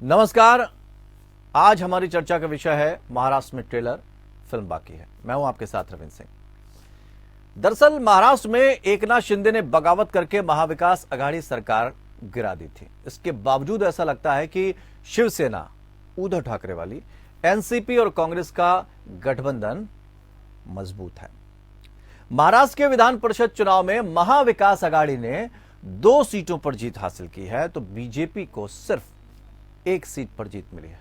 नमस्कार। आज हमारी चर्चा का विषय है महाराष्ट्र में ट्रेलर फिल्म बाकी है। मैं हूं आपके साथ रविंद्र सिंह। दरअसल महाराष्ट्र में एकनाथ शिंदे ने बगावत करके महाविकास आघाड़ी सरकार गिरा दी थी। इसके बावजूद ऐसा लगता है कि शिवसेना, उद्धव ठाकरे वाली एनसीपी और कांग्रेस का गठबंधन मजबूत है। महाराष्ट्र के विधान परिषद चुनाव में महाविकास आघाड़ी ने 2 सीटों पर जीत हासिल की है, तो बीजेपी को सिर्फ 1 सीट पर जीत मिली है।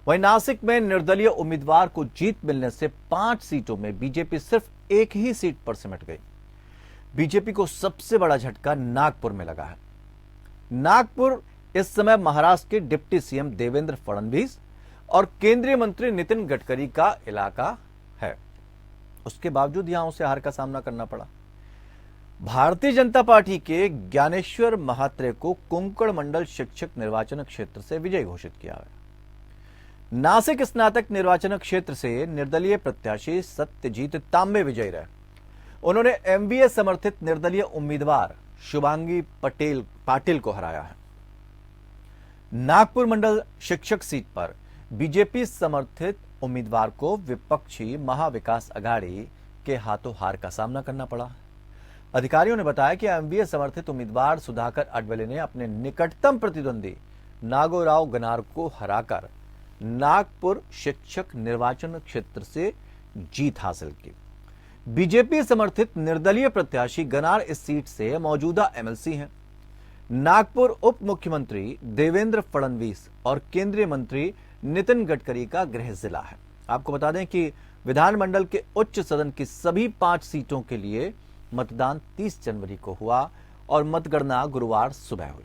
वहीं नासिक में निर्दलीय उम्मीदवार को जीत मिलने से 5 सीटों में बीजेपी सिर्फ 1 ही सीट पर सिमट गई। बीजेपी को सबसे बड़ा झटका नागपुर में लगा है। नागपुर इस समय महाराष्ट्र के डिप्टी सीएम देवेंद्र फडणवीस और केंद्रीय मंत्री नितिन गडकरी का इलाका है। उसके बावजूद यहां उसे हार का सामना करना पड़ा। भारतीय जनता पार्टी के ज्ञानेश्वर महात्रे को कोंकण मंडल शिक्षक निर्वाचन क्षेत्र से विजयी घोषित किया है। नासिक स्नातक निर्वाचन क्षेत्र से निर्दलीय प्रत्याशी सत्यजीत तांबे विजयी रहे। उन्होंने एमवीए समर्थित निर्दलीय उम्मीदवार शुभांगी पाटिल को हराया है। नागपुर मंडल शिक्षक सीट पर बीजेपी समर्थित उम्मीदवार को विपक्षी महाविकास आघाड़ी के हाथों हार का सामना करना पड़ा। अधिकारियों ने बताया कि एमवीए समर्थित उम्मीदवार सुधाकर अडवाले ने अपने निकटतम प्रतिद्वंदी नागोराव गनार को हराकर नागपुर शिक्षक निर्वाचन क्षेत्र से जीत हासिल की। बीजेपी समर्थित निर्दलीय प्रत्याशी गनार इस सीट से मौजूदा एमएलसी हैं। नागपुर उप मुख्यमंत्री देवेंद्र फडणवीस और केंद्रीय मंत्री नितिन गडकरी का गृह जिला है। आपको बता दें कि विधानमंडल के उच्च सदन की सभी 5 सीटों के लिए मतदान 30 जनवरी को हुआ और मतगणना गुरुवार सुबह हुई।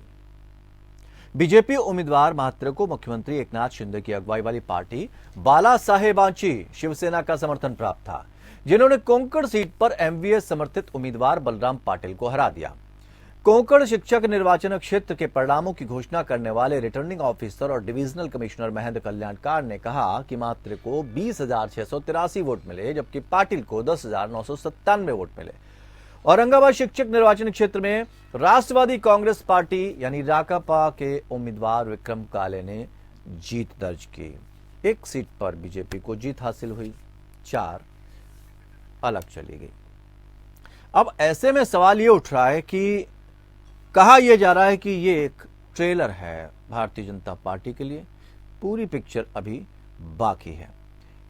बीजेपी उम्मीदवार महात्रे को मुख्यमंत्री एकनाथ शिंदे की अगुवाई वाली पार्टी बाला साहेबांची शिवसेना का समर्थन प्राप्त था, जिन्होंने कोंकण सीट पर एमवीए समर्थित उम्मीदवार बलराम पाटिल को हरा दिया। कोंकण शिक्षक निर्वाचन क्षेत्र के परिणामों की घोषणा करने वाले रिटर्निंग ऑफिसर और डिविजनल कमिश्नर महेंद्र कल्याणकार ने कहा कि महात्रे को 20,683 वोट मिले, जबकि पाटिल को 10,997 वोट मिले। औरंगाबाद शिक्षक निर्वाचन क्षेत्र में राष्ट्रवादी कांग्रेस पार्टी यानी राकापा के उम्मीदवार विक्रम काले ने जीत दर्ज की। 1 सीट पर बीजेपी को जीत हासिल हुई, 4 अलग चली गई। अब ऐसे में सवाल ये उठ रहा है कि कहा यह जा रहा है कि ये एक ट्रेलर है भारतीय जनता पार्टी के लिए, पूरी पिक्चर अभी बाकी है।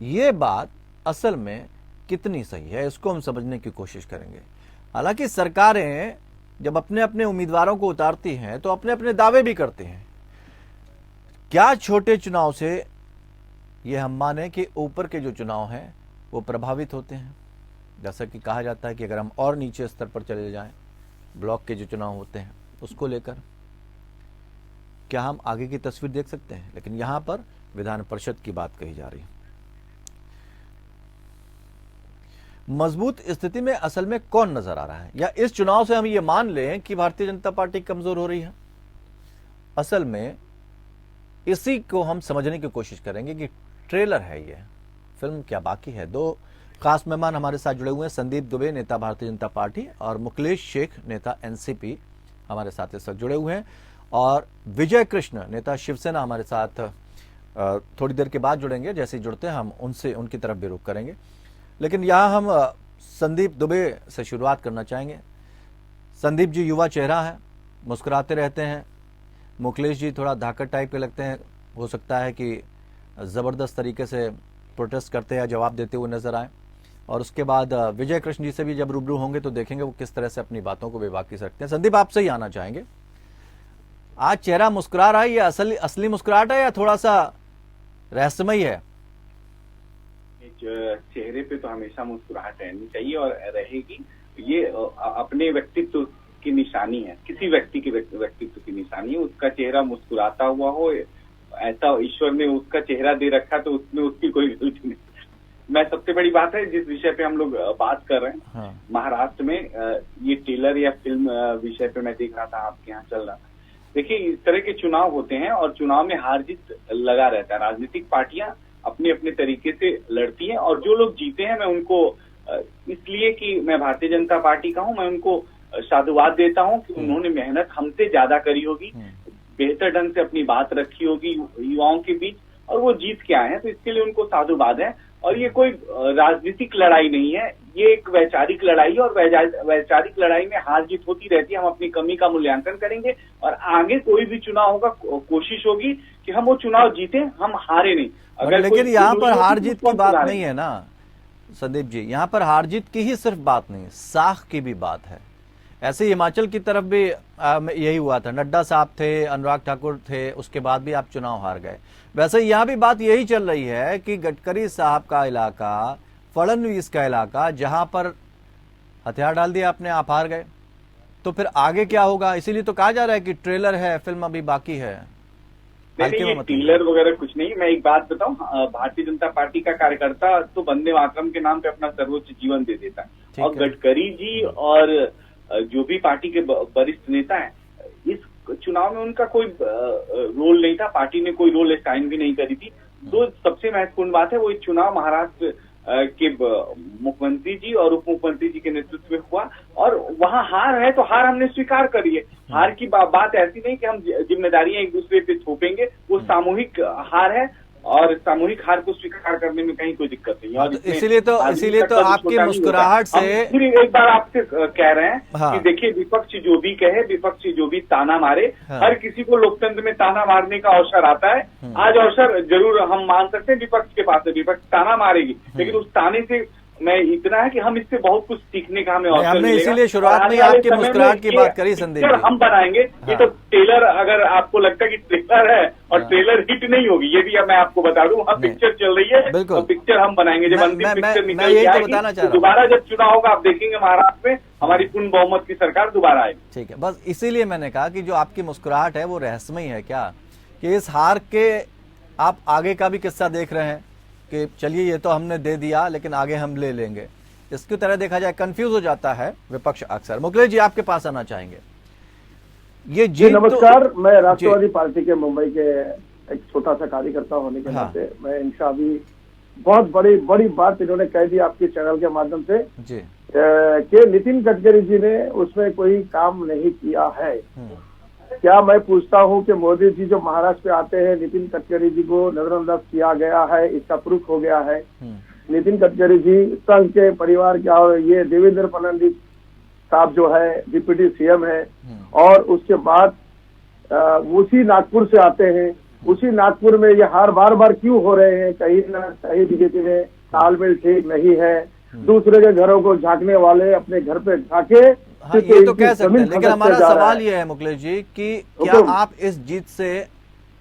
ये बात असल में कितनी सही है, इसको हम समझने की कोशिश करेंगे। हालांकि सरकारें जब अपने अपने उम्मीदवारों को उतारती हैं तो अपने अपने दावे भी करते हैं। क्या छोटे चुनाव से ये हम माने कि ऊपर के जो चुनाव हैं वो प्रभावित होते हैं? जैसा कि कहा जाता है कि अगर हम और नीचे स्तर पर चले जाएं, ब्लॉक के जो चुनाव होते हैं उसको लेकर क्या हम आगे की तस्वीर देख सकते हैं? लेकिन यहां पर विधान परिषद की बात कही जा रही है। मजबूत स्थिति में असल में कौन नजर आ रहा है, या इस चुनाव से हम ये मान लें कि भारतीय जनता पार्टी कमजोर हो रही है? असल में इसी को हम समझने की कोशिश करेंगे कि ट्रेलर है ये फिल्म क्या बाकी है। 2 खास मेहमान हमारे साथ जुड़े हुए हैं। संदीप दुबे, नेता भारतीय जनता पार्टी, और मुकलेश शेख, नेता एनसीपी, हमारे साथ इस वक्त जुड़े हुए हैं। और विजय कृष्ण, नेता शिवसेना, हमारे साथ थोड़ी देर के बाद जुड़ेंगे। जैसे ही जुड़ते हैं हम उनकी तरफ भी रुख करेंगे। लेकिन यहां हम संदीप दुबे से शुरुआत करना चाहेंगे। संदीप जी युवा चेहरा है, मुस्कुराते रहते हैं। मुकलेश जी थोड़ा धाकड़ टाइप के लगते हैं, हो सकता है कि जबरदस्त तरीके से प्रोटेस्ट करते या जवाब देते हुए नजर आए। और उसके बाद विजय कृष्ण जी से भी जब रूबरू होंगे तो देखेंगे वो किस तरह से अपनी बातों को बेबाकी से रखते हैं। संदीप, आपसे ही आना चाहेंगे। आज चेहरा मुस्कुरा रहा है, ये असली मुस्कुराहट है या थोड़ा सा रहस्यमय है? चेहरे पे तो हमेशा मुस्कुराहट रहनी चाहिए और रहेगी। ये अपने व्यक्तित्व की निशानी है, किसी व्यक्ति के व्यक्तित्व की निशानी है। उसका चेहरा मुस्कुराता हुआ हो, ऐसा ईश्वर ने उसका चेहरा दे रखा तो उसमें उसकी कोई गलती नहीं। मैं सबसे बड़ी बात है जिस विषय पे हम लोग बात कर रहे हैं, हाँ। महाराष्ट्र में ये ट्रेलर या फिल्म विषय पे मैं देख रहा था, आपके यहाँ चल रहा था। देखिए, इस तरह के चुनाव होते हैं और चुनाव में हार जीत लगा रहता है। राजनीतिक पार्टियां अपने अपने तरीके से लड़ती हैं और जो लोग जीते हैं मैं उनको इसलिए कि मैं भारतीय जनता पार्टी का हूं, मैं उनको साधुवाद देता हूं कि उन्होंने मेहनत हमसे ज्यादा करी होगी। बेहतर ढंग से अपनी बात रखी होगी युवाओं के बीच, और वो जीत के आए हैं, तो इसके लिए उनको साधुवाद है। और ये कोई राजनीतिक लड़ाई नहीं है, ये एक वैचारिक लड़ाई है, और वैचारिक लड़ाई में हार जीत होती रहती है। हम अपनी कमी का मूल्यांकन करेंगे और आगे कोई भी चुनाव होगा, कोशिश होगी कि हम वो चुनाव जीते, हम हारे नहीं। अगर लेकिन यहाँ पर हार जीत की बात नहीं है ना संदीप जी, यहाँ पर हार जीत की ही सिर्फ बात नहीं है, साख की भी बात है। ऐसे हिमाचल की तरफ भी यही हुआ था, नड्डा साहब थे, अनुराग ठाकुर थे, उसके बाद भी आप चुनाव हार गए। वैसे यहाँ भी बात यही चल रही है कि गडकरी साहब का इलाका, फडणवीस का इलाका, जहां पर हथियार डाल दिया आपने, आप हार गए, तो फिर आगे क्या होगा? इसीलिए तो कहा जा रहा है कि ट्रेलर है, फिल्म अभी बाकी है। नहीं, ये ट्रेलर वगैरह कुछ नहीं। मैं एक बात बताऊं, भारतीय जनता पार्टी का कार्यकर्ता तो वंदे मातरम के नाम पे अपना सर्वोच्च जीवन दे देता है, और गडकरी जी और जो भी पार्टी के वरिष्ठ नेता हैं, इस चुनाव में उनका कोई रोल नहीं था, पार्टी ने कोई रोल असाइन भी नहीं करी थी। तो सबसे महत्वपूर्ण बात है, वो चुनाव महाराष्ट्र के मुख्यमंत्री जी और उप मुख्यमंत्री जी के नेतृत्व में हुआ, और वहां हार है तो हार हमने स्वीकार करी है। हार की बात ऐसी नहीं कि हम जिम्मेदारियां एक दूसरे पे थोपेंगे, वो सामूहिक हार है, और सामूहिक हार को स्वीकार करने में कहीं कोई दिक्कत नहीं है। और इसीलिए तो आपकी मुस्कुराहट से फिर एक बार आपसे कह रहे हैं कि देखिए, विपक्ष जो भी कहे, विपक्ष जो भी ताना मारे, हर किसी को लोकतंत्र में ताना मारने का अवसर आता है। आज अवसर जरूर हम मान सकते हैं विपक्ष के पास है, विपक्ष ताना मारेगी, लेकिन उस ताने से मैं इतना है कि हम इससे बहुत कुछ सीखने का हमें अवसर मिलेगा। इसीलिए शुरुआत में आपकी मुस्कुराहट की बात करी संदीप जी। हम बनाएंगे, ये तो ट्रेलर, अगर आपको लगता है कि ट्रेलर है और ट्रेलर हिट नहीं होगी, ये भी मैं आपको बता दूं, वहाँ पिक्चर चल रही है, तो पिक्चर हम बनाएंगे। जब अंतिम पिक्चर निकल जाएगी, दोबारा जब चुनाव होगा, आप देखेंगे महाराष्ट्र में हमारी पूर्ण बहुमत की सरकार दोबारा आएगी। ठीक है, बस इसीलिए मैंने कहा कि जो आपकी मुस्कुराहट है वो रहस्यमयी है क्या, कि इस हार के आप आगे का भी किस्सा देख रहे हैं कि चलिए ये तो हमने दे दिया, लेकिन आगे हम ले लेंगे, इसकी तरह देखा जाए। कंफ्यूज हो जाता है विपक्ष अक्सर। मुकेश जी, आपके पास आना चाहेंगे। ये जी नमस्कार, मैं राष्ट्रवादी पार्टी के मुंबई के एक छोटा सा कार्यकर्ता होने के नाते मैं इनका अभी बहुत बड़ी बात इन्होंने कह दी आपके चैनल के माध्यम से जी, कि नितिन गडकरी जी ने उसमें कोई काम नहीं किया है। क्या मैं पूछता हूं कि मोदी जी जो महाराष्ट्र पे आते हैं, नितिन गडकरी जी को नजरअंदाज किया गया है, इसका प्रूफ हो गया है। नितिन गडकरी जी संघ के परिवार के, और ये देवेंद्र फडणवीस साहब जो है डिप्टी सीएम है, और उसके बाद उसी नागपुर से आते हैं। उसी नागपुर में ये हार बार क्यों हो रहे हैं? कहीं ना कहीं बीजेपी में तालमेल ठीक नहीं है। दूसरे के घरों को झांकने वाले अपने घर पे झांके। हाँ, ये तो कह सकते हैं, लेकिन हमारा सवाल ये है मुकेश जी कि क्या आप इस जीत से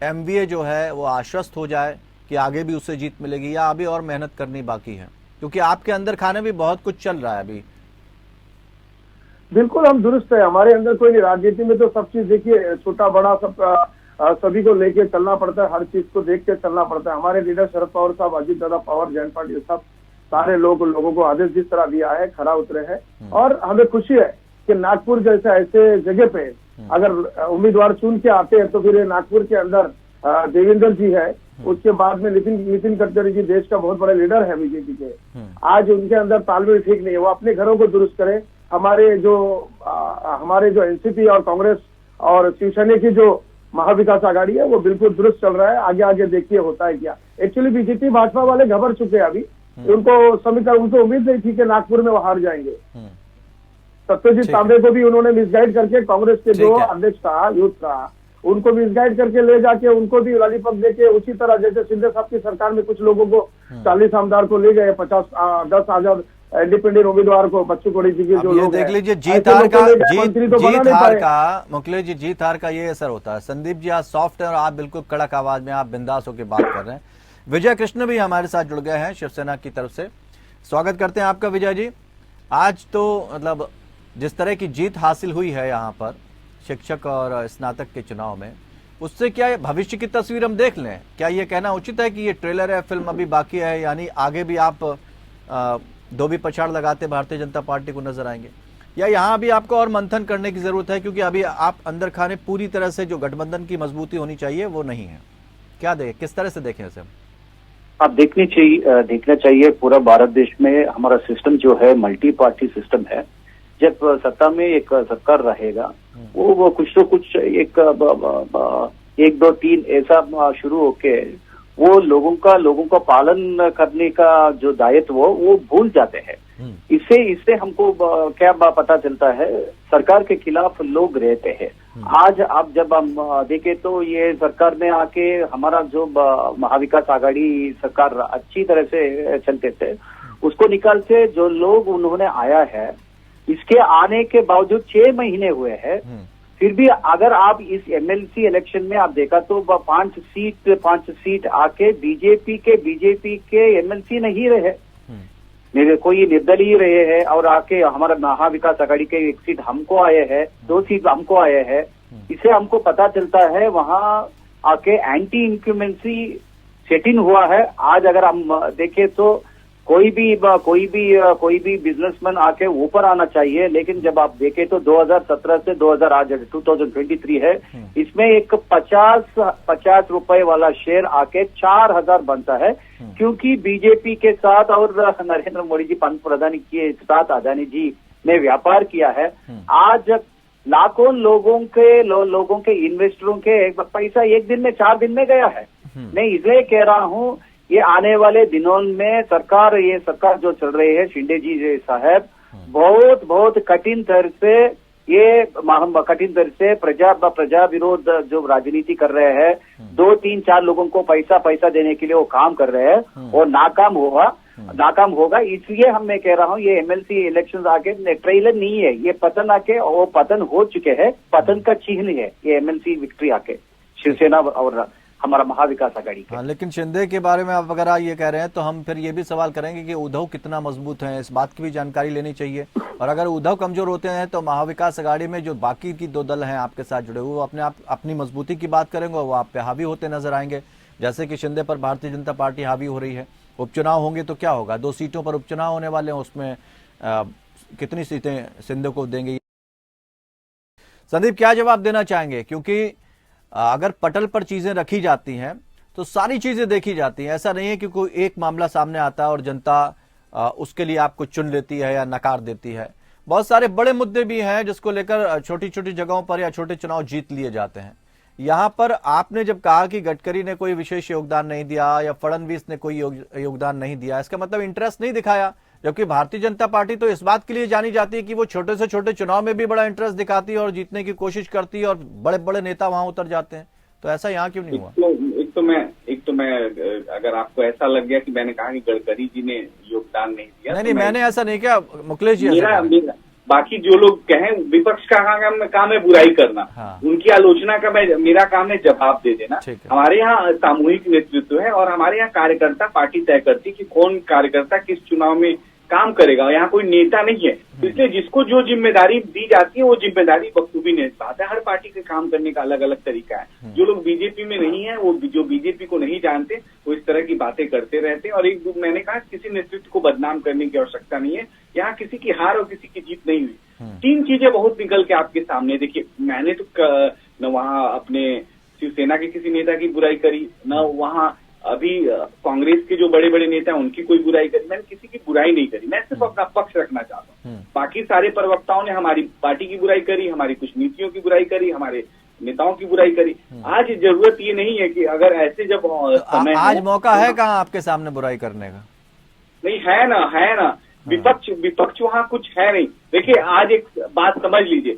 एमवीए जो है वो आश्वस्त हो जाए कि आगे भी उससे जीत मिलेगी, या अभी और मेहनत करनी बाकी है? क्योंकि आपके अंदर खाने भी बहुत कुछ चल रहा है अभी। बिल्कुल हम दुरुस्त है, हमारे अंदर कोई नहीं। राजनीति में तो सब चीज देखिए, छोटा बड़ा सब सभी को लेके चलना पड़ता है, हर चीज को देख के चलना पड़ता है। हमारे लीडर शरद पवार साहब, अजीत दादा पवार, जयंत पाटिल साहब, सारे लोगों को आदेश जिस तरह दिया है, खरा उतरे हैं। और हमें खुशी है कि नागपुर जैसे ऐसे जगह पे अगर उम्मीदवार चुन के आते हैं, तो फिर नागपुर के अंदर देवेंद्र जी है, उसके बाद में नितिन गडकरी जी देश का बहुत बड़े लीडर है बीजेपी के। आज उनके अंदर तालमेल ठीक नहीं है, वो अपने घरों को दुरुस्त करें। हमारे जो एनसीपी और कांग्रेस और शिवसेना की जो महाविकास आघाड़ी है, वो बिल्कुल दुरुस्त चल रहा है। आगे देखिए होता है क्या। एक्चुअली बीजेपी भाजपा वाले घबरा चुके हैं अभी। उनको उम्मीद नहीं थी कि नागपुर में वो हार जाएंगे। सत्यजीत तांबे को भी उन्होंने मिसगाइड करके, कांग्रेस के जो अध्यक्ष था यूथ का, उनको मिसगाइड करके ले जाके उनको भी लॉलीपॉप देके, उसी तरह जैसे शिंदे साहब की सरकार में कुछ लोगों को 40 आमदार को ले गए, 10,000 इंडिपेंडेंट उम्मीदवार को, बच्चू कोड़ी जी के जो लोग देख लीजिए, जीत हार का मुकेश जी, जीत हार का ये असर होता है। संदीप जी आज सॉफ्ट है और आप बिल्कुल कड़क आवाज में, आप बिंदास होकर बात कर रहे हैं। विजय कृष्ण भी हमारे साथ जुड़ गए हैं शिवसेना की तरफ से। स्वागत करते हैं आपका विजय जी। आज तो मतलब जिस तरह की जीत हासिल हुई है यहाँ पर शिक्षक और स्नातक के चुनाव में, उससे क्या भविष्य की तस्वीर हम देख लें? क्या ये कहना उचित है कि ये ट्रेलर है, फिल्म अभी बाकी है, यानी आगे भी आप दो भी पछाड़ लगाते भारतीय जनता पार्टी को नजर आएंगे, या यहाँ भी आपको और मंथन करने की जरूरत है, क्योंकि अभी आप अंदर खाने पूरी तरह से जो गठबंधन की मजबूती होनी चाहिए वो नहीं है? क्या देखें, किस तरह से देखें इसे? आप देखना चाहिए पूरा भारत देश में हमारा सिस्टम जो है मल्टी पार्टी सिस्टम है। जब सत्ता में एक सरकार रहेगा वो कुछ तो कुछ एक 1 2 3 ऐसा शुरू होके वो लोगों का पालन करने का जो दायित्व वो भूल जाते हैं। इससे हमको क्या पता चलता है, सरकार के खिलाफ लोग रहते हैं। आज आप जब हम देखें तो ये सरकार में आके हमारा जो महाविकास आघाड़ी सरकार अच्छी तरह से चलते थे, उसको निकाल के जो लोग उन्होंने आया है, इसके आने के बावजूद 6 महीने हुए हैं, फिर भी अगर आप इस एमएलसी इलेक्शन में आप देखा तो 5 सीट आके बीजेपी के एमएलसी नहीं रहे, कोई निर्दलीय रहे हैं, और आके हमारा महाविकास आघाड़ी के 1 सीट हमको आए हैं, 2 सीट हमको आए हैं। इससे हमको पता चलता है वहां आके एंटी इंक्यूमेंसी सेटिंग हुआ है। आज अगर हम देखें तो कोई भी बिजनेसमैन आके ऊपर आना चाहिए, लेकिन जब आप देखें तो 2017 से 2023 है, इसमें एक 50 रुपए वाला शेयर आके 4000 बनता है, क्योंकि बीजेपी के साथ और नरेंद्र मोदी जी प्रधानी के साथ अदानी जी ने व्यापार किया है। आज लाखों लोगों के इन्वेस्टरों के पैसा 1 दिन में 4 दिन में गया है। मैं इसलिए कह रहा हूँ, ये आने वाले दिनों में ये सरकार जो चल रही है, शिंदे जी साहब बहुत कठिन तरह से प्रजा विरोध जो राजनीति कर रहे हैं, 2 3 4 लोगों को पैसा देने के लिए वो काम कर रहे हैं, और नाकाम होगा। इसलिए मैं कह रहा हूँ, ये एमएलसी इलेक्शंस आके ट्रेलर नहीं है, ये पतन आके वो पतन हो चुके हैं, पतन का चिन्ह है ये एमएलसी विक्ट्री आके शिवसेना और हमारा महाविकास आघाड़ी के। हाँ, लेकिन शिंदे के बारे में आप अगर ये कह रहे हैं तो हम फिर ये भी सवाल करेंगे कि उद्धव कितना मजबूत है, इस बात की भी जानकारी लेनी चाहिए। और अगर उद्धव कमजोर होते हैं तो महाविकास आघाड़ी में जो बाकी की 2 दल हैं आपके साथ जुड़े हुए, वो अपनी मजबूती की बात करेंगे और वो आप पे हावी होते नजर आएंगे, जैसे कि शिंदे पर भारतीय जनता पार्टी हावी हो रही है। उपचुनाव होंगे तो क्या होगा, 2 सीटों पर उपचुनाव होने वाले हैं, उसमें कितनी सीटें शिंदे को देंगे? संदीप, क्या जवाब देना चाहेंगे? क्योंकि अगर पटल पर चीजें रखी जाती हैं तो सारी चीजें देखी जाती हैं। ऐसा नहीं है कि कोई एक मामला सामने आता है और जनता उसके लिए आपको चुन लेती है या नकार देती है। बहुत सारे बड़े मुद्दे भी हैं जिसको लेकर छोटी छोटी जगहों पर या छोटे चुनाव जीत लिए जाते हैं। यहां पर आपने जब कहा कि गडकरी ने कोई विशेष योगदान नहीं दिया या फडणवीस ने कोई योगदान नहीं दिया, इसका मतलब इंटरेस्ट नहीं दिखाया, जबकि भारतीय जनता पार्टी तो इस बात के लिए जानी जाती है कि वो छोटे से छोटे चुनाव में भी बड़ा इंटरेस्ट दिखाती है और जीतने की कोशिश करती है, और बड़े बड़े नेता वहां उतर जाते हैं। तो ऐसा यहाँ क्यों नहीं हुआ? एक तो मैं अगर आपको ऐसा लग गया कि मैंने कहा कि गडकरी जी ने योगदान नहीं दिया, नहीं, मैंने ऐसा नहीं किया मुकेश जी। बाकी जो लोग कहें, विपक्ष का काम है बुराई करना। हाँ। उनकी आलोचना का मेरा काम है जवाब दे देना। हमारे यहाँ सामूहिक नेतृत्व है और हमारे यहाँ कार्यकर्ता पार्टी तय करती कि कौन कार्यकर्ता किस चुनाव में काम करेगा। यहाँ कोई नेता नहीं है, इसलिए जिसको जो जिम्मेदारी दी जाती है वो जिम्मेदारी बखूबी निभाता है। हर पार्टी के काम करने का अलग अलग तरीका है। जो लोग बीजेपी में नहीं है, वो जो बीजेपी को नहीं जानते, वो इस तरह की बातें करते रहते हैं। और मैंने कहा, किसी नेतृत्व को बदनाम करने की आवश्यकता नहीं है। यहाँ किसी की हार और किसी की जीत नहीं हुई। 3 चीजें बहुत निकल के आपके सामने। देखिए, मैंने तो न वहाँ अपने शिवसेना के किसी नेता की बुराई करी, न वहाँ अभी कांग्रेस के जो बड़े बड़े नेता हैं उनकी कोई बुराई करी। मैंने किसी की बुराई नहीं करी, मैं सिर्फ अपना पक्ष रखना चाहता हूँ। बाकी सारे प्रवक्ताओं ने हमारी पार्टी की बुराई करी, हमारी कुछ नीतियों की बुराई करी, हमारे नेताओं की बुराई करी। आज जरूरत ये नहीं है कि अगर ऐसे जब समय आज मौका है कहाँ आपके सामने बुराई करने का? नहीं है ना विपक्ष वहाँ कुछ है नहीं। देखिए, आज एक बात समझ लीजिए,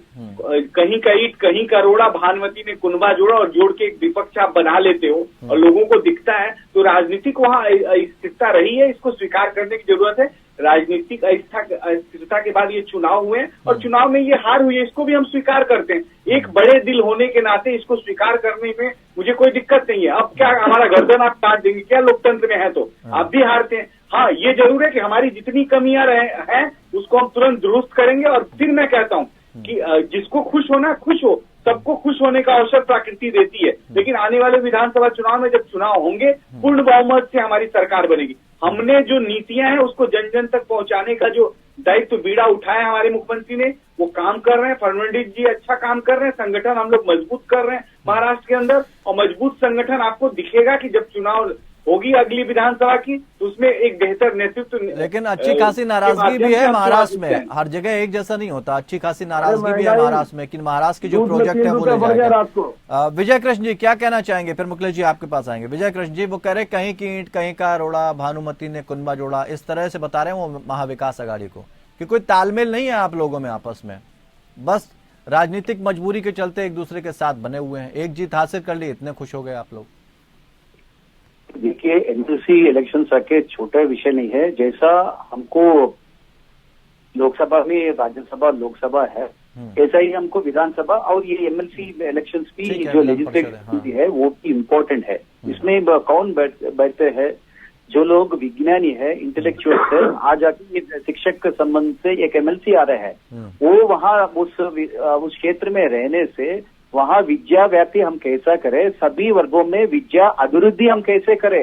कहीं का ईंट कहीं का रोड़ा, भानुमति ने कुनबा जोड़ा और जोड़ के एक विपक्ष आप बना लेते हो और लोगों को दिखता है, तो राजनीतिक वहाँ अस्थिरता रही है, इसको स्वीकार करने की जरूरत है। राजनीतिक अस्थिरता के बाद ये चुनाव हुए और चुनाव में ये हार हुई है, इसको भी हम स्वीकार करते हैं। एक बड़े दिल होने के नाते इसको स्वीकार करने में मुझे कोई दिक्कत नहीं है। अब क्या हमारा गर्दन आप काट देंगे क्या? लोकतंत्र में है तो आप भी हारते हैं। हाँ, ये जरूर है कि हमारी जितनी कमियां हैं उसको हम तुरंत दुरुस्त करेंगे। और फिर मैं कहता हूँ कि जिसको खुश होना खुश हो, सबको खुश होने का अवसर प्रकृति देती है। लेकिन आने वाले विधानसभा चुनाव में जब चुनाव होंगे, पूर्ण बहुमत से हमारी सरकार बनेगी। हमने जो नीतियां हैं उसको जन जन तक पहुंचाने का जो दायित्व बीड़ा उठाया हमारे मुख्यमंत्री ने, वो काम कर रहे हैं। फडणवीस जी अच्छा काम कर रहे हैं। संगठन हम लोग मजबूत कर रहे हैं महाराष्ट्र के अंदर, और मजबूत संगठन आपको दिखेगा कि जब चुनाव होगी अगली विधानसभा की, तो उसमें एक बेहतर नेतृत्व। लेकिन अच्छी खासी नाराजगी भी है महाराष्ट्र में, हर जगह एक जैसा नहीं होता, अच्छी खासी नाराजगी भी है महाराष्ट्र में। लेकिन महाराष्ट्र की जो प्रोजेक्ट है वो ले जाएगा। विजय कृष्ण जी क्या कहना चाहेंगे? फिर मुकेश जी आपके पास आएंगे। विजय कृष्ण जी, वो कह रहे कहीं की ईंट कहीं का रोड़ा, भानुमति ने कुनबा जोड़ा, इस तरह से बता रहे हैं वो महाविकास अघाड़ी को कि कोई तालमेल नहीं है आप लोगों में आपस में, बस राजनीतिक मजबूरी के चलते एक दूसरे के साथ बने हुए हैं, एक जीत हासिल कर ली, इतने खुश हो गए आप लोग। देखिए, एमएलसी इलेक्शन के छोटा विषय नहीं है। जैसा हमको लोकसभा में राज्यसभा लोकसभा है, ऐसा ही हमको विधानसभा और ये एमएलसी इलेक्शंस भी जो लेजिस्लेटिव भी है वो भी इम्पोर्टेंट है। इसमें कौन बैठते हैं? जो लोग विज्ञानी है, इंटेलेक्चुअल्स है, आज आके शिक्षक के संबंध से एक एमएलसी आ रहे हैं, वो वहाँ उस क्षेत्र में रहने से वहाँ विद्या व्याप्ति हम कैसा करें, सभी वर्गों में विद्या अभिवृद्धि हम कैसे करें,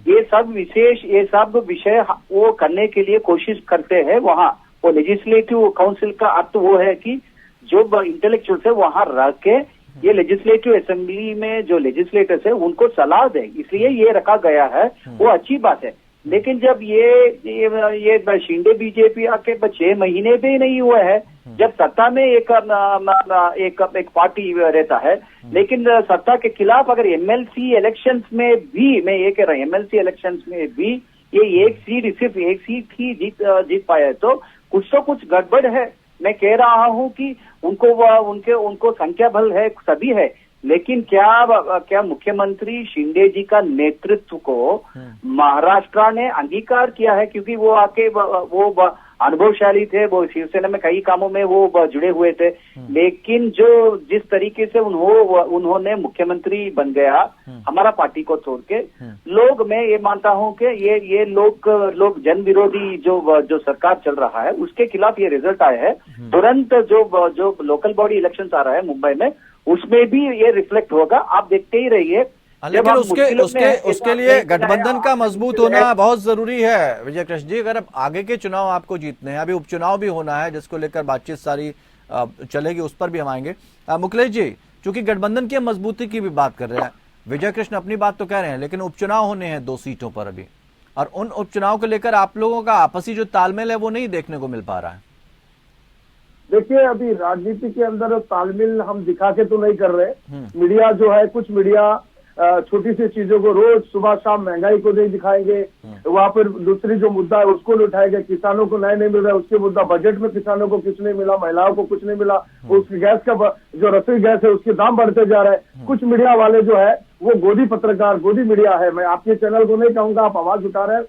ये सब विषय वो करने के लिए कोशिश करते हैं। वहाँ वो लेजिस्लेटिव काउंसिल का अर्थ वो है कि जो इंटेलेक्चुअल्स है वहाँ रह के ये लेजिस्लेटिव असेंबली में जो लेजिस्लेटर्स है उनको सलाह दें, इसलिए ये रखा गया है, वो अच्छी बात है। लेकिन जब ये शिंदे बीजेपी आके 6 महीने भी नहीं हुए हैं, जब सत्ता में एक पार्टी रहता है, लेकिन सत्ता के खिलाफ अगर एमएलसी इलेक्शंस में भी, मैं ये कह रहा हूँ एमएलसी इलेक्शंस में भी ये सिर्फ एक सीट ही जीत पाया है, तो कुछ गड़बड़ है। मैं कह रहा हूँ कि उनको संख्या बल है, सभी है, लेकिन क्या मुख्यमंत्री शिंदे जी का नेतृत्व को महाराष्ट्र ने अंगीकार किया है? क्योंकि वो आके वो अनुभवशाली थे, वो शिवसेना में कई कामों में वो जुड़े हुए थे, लेकिन जिस तरीके से उन्होंने मुख्यमंत्री बन गया हमारा पार्टी को छोड़ के, मैं ये मानता हूं कि ये लोग जन विरोधी जो सरकार चल रहा है उसके खिलाफ ये रिजल्ट आया है। तुरंत जो लोकल बॉडी इलेक्शन आ रहा है मुंबई में, उसमें भी ये रिफ्लेक्ट होगा, आप देखते ही रहिए। लेकिन उसके लिए गठबंधन का मजबूत होना बहुत जरूरी है। विजय कृष्ण जी, अगर अब आगे के चुनाव आपको जीतने हैं, अभी उपचुनाव भी होना है जिसको लेकर बातचीत सारी चलेगी, उस पर भी हम आएंगे। मुकेश जी, चूंकि गठबंधन की मजबूती की भी बात कर रहे हैं, विजय कृष्ण अपनी बात तो कह रहे हैं, लेकिन उपचुनाव होने हैं 2 सीटों पर अभी, और उन उपचुनाव को लेकर आप लोगों का आपसी जो तालमेल है वो नहीं देखने को मिल पा रहा है। देखिए, अभी राजनीति के अंदर तालमेल हम दिखा के तो नहीं कर रहे। मीडिया जो है, कुछ मीडिया छोटी सी चीजों को रोज सुबह शाम महंगाई को नहीं दिखाएंगे, वहां पर दूसरी जो मुद्दा है उसको नहीं उठाएंगे, किसानों को नहीं मिल रहा है उसके मुद्दा, बजट में किसानों को कुछ नहीं मिला, महिलाओं को कुछ नहीं मिला, उसकी गैस का जो रसोई गैस है उसके दाम बढ़ते जा रहे हैं। कुछ मीडिया वाले जो है वो गोदी पत्रकार, गोदी मीडिया है। मैं आपके चैनल को नहीं कहूंगा, आप आवाज उठा रहे हैं,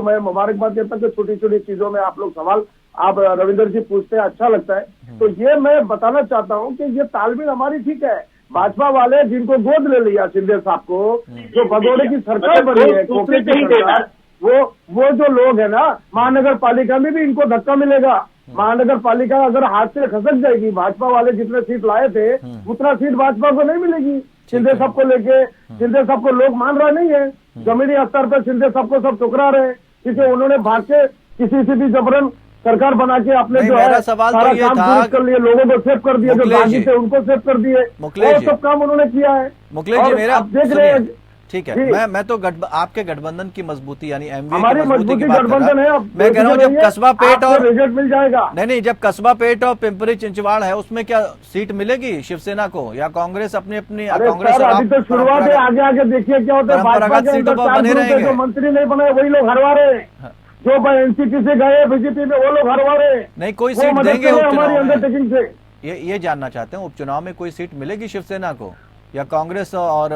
मैं मुबारकबाद देता हूँ कि छोटी छोटी चीजों में आप लोग सवाल आप रविंदर जी पूछते हैं, अच्छा लगता है। तो ये मैं बताना चाहता हूँ कि ये तालमेल हमारी ठीक है। भाजपा वाले जिनको गोद ले लिया शिंदे साहब को, जो भगोड़े की सरकार बनी है, खोखे की सरकार, वो जो लोग है ना, महानगर पालिका में भी इनको धक्का मिलेगा। महानगर पालिका अगर हाथ से खसक जाएगी, भाजपा वाले जितने सीट लाए थे उतना सीट भाजपा को नहीं मिलेगी। शिंदे साहब को लेके, शिंदे साहब को लोग मान रहा नहीं है, जमीनी स्तर पर शिंदे साहब को सब ठुकरा रहे हैं, क्योंकि उन्होंने भाग के किसी से भी जबरन सरकार बना के अपने जो है सवाल सारा तो ये काम था, कर लिए, लोगों को सेव कर दिया, जो बागी थे उनको सेव कर दिए, और सब काम उन्होंने किया है। मुकेश जी, मेरा आप देख रहे हैं, ठीक है, मैं तो आपके गठबंधन की मजबूती यानी एमवीए हमारी मजबूती गठबंधन है। मैं कह रहा हूँ जब कस्बा पेट और रिजल्ट मिल जाएगा, नहीं, जब कस्बा पेट और पिंपरी चिंचवाड़ है उसमें क्या सीट मिलेगी शिवसेना को, या कांग्रेस अपनी कांग्रेस? अभी तो शुरुआत है, आगे आगे देखिए क्या होता है। भाजपा के अंदर 4 ग्रुप है, जो मंत्री नहीं बने वही लोग हरवा रहे हैं, जो एनसीपी से गए बीजेपी में वो लोग हरवा रहे हैं। नहीं, कोई सीट देंगे हमारी अंडरटेकिंग से। ये जानना चाहते हैं, उपचुनाव में कोई सीट मिलेगी शिवसेना को, या कांग्रेस और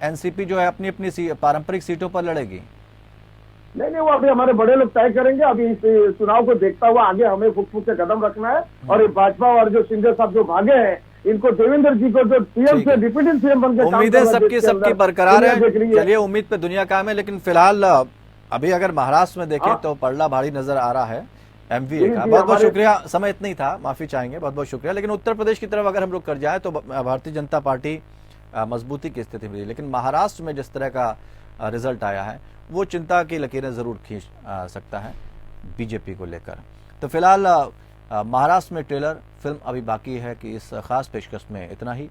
एनसीपी जो है अपनी अपनी पारंपरिक सीटों पर लड़ेगी? नहीं, वो अभी हमारे बड़े लोग तय करेंगे। अभी इस चुनाव को देखता हुआ आगे हमें फुक फुक के कदम रखना है, और भाजपा और जो शिंदे साहब जो भागे हैं, इनको देवेंद्र जी को जो सीएम से डिप्टी सीएम बनकर उम्मीदें सबकी बरकरार है। चलिए, उम्मीद पे दुनिया कायम है। लेकिन फिलहाल अभी अगर महाराष्ट्र में देखें तो पड़ला भारी नजर आ रहा है एमवीए का। बहुत बहुत शुक्रिया, समय इतना ही था, माफी चाहेंगे, बहुत बहुत शुक्रिया। लेकिन उत्तर प्रदेश की तरफ अगर हम लोग कर जाए तो भारतीय जनता पार्टी मजबूती की स्थिति में रही, लेकिन महाराष्ट्र में जिस तरह का रिजल्ट आया है वो चिंता की लकीरें जरूर खींच सकता है बीजेपी को लेकर। तो फिलहाल महाराष्ट्र में ट्रेलर फिल्म अभी बाकी है कि इस खास पेशकश में इतना ही।